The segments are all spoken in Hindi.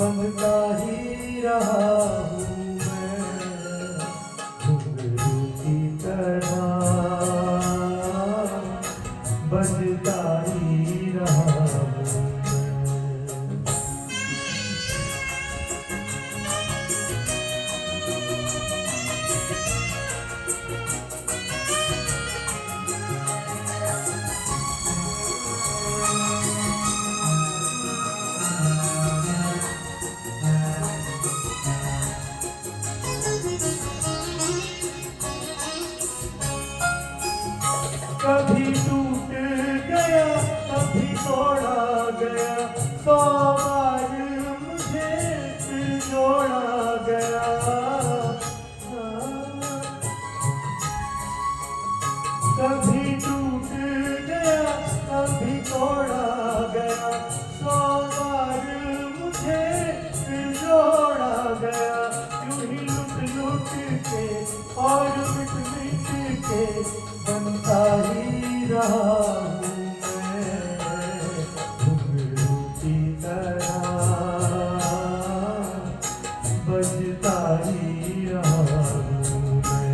बनता ही रहा हूँ मैं घुंघरू की तरह, बजता ही रहा हूँ कभी टूट गया कभी तोड़ा गया, 100 बार मुझे फिर जोड़ा गया। कभी टूट गया कभी तोड़ा गया, 100 बार मुझे फिर जोड़ा गया। यूं ही लुट लुट के और मिट मिट के बनता ही रहा हूँ मैं घुंघरू की तरह, बजता ही रहा हूँ मैं।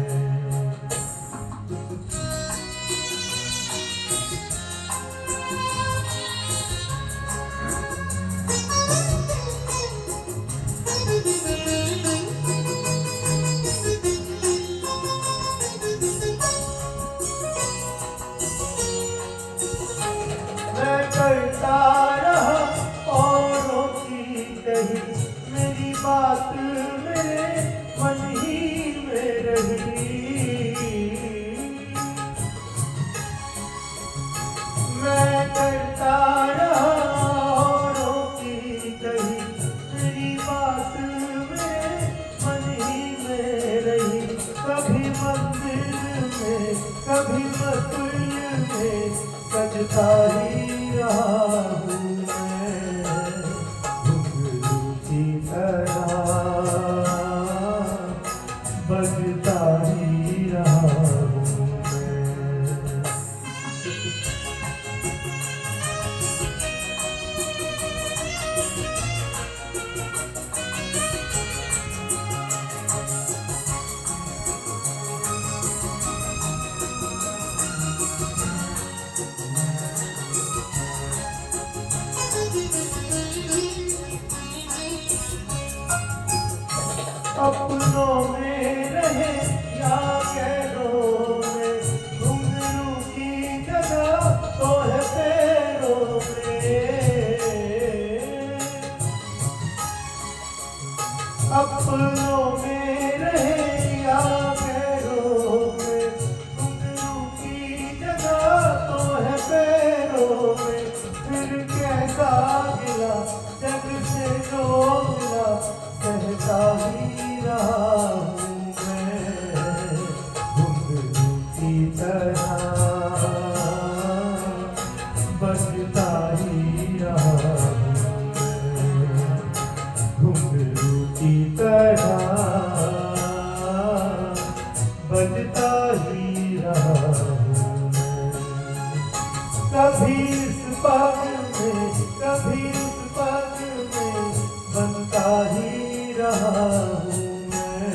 मैं करता रहा औरों की कही, मेरी बात मेरे मन ही में रही। मैं करता रहा औरों की कही, मेरी बात मेरे मन ही में रही। कभी मंदिर में कभी महफिल में सजता ही रहा हूँ मैं घुंघरू की तरह, बजता ही रहा हूँ मैं। अपनों में रहे या गैरों में, घुंघरू की जगह तो है पैरों में। अपनों में रहे या गैरों में, घुंघरू की जगह तो है पैरों में। फिर कैसा गिला जग से जो मिला, कहता ही रहा हूँ मैं घुंघरू की तरह, बजता ही रहा हूँ मैं घुंघरू की तरह, बजता ही रहा हूँ मैं। कभी इस पग में कभी उस पग में बनता ही रहा हूँ मैं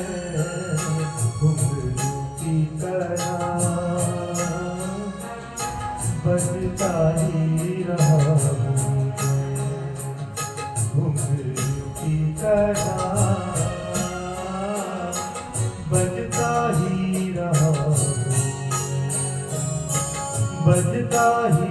घुंघरू की तरह, बजता ही रहा हूँ मैं घुंघरू की तरह, बजता ही रहा हूँ, बजता ही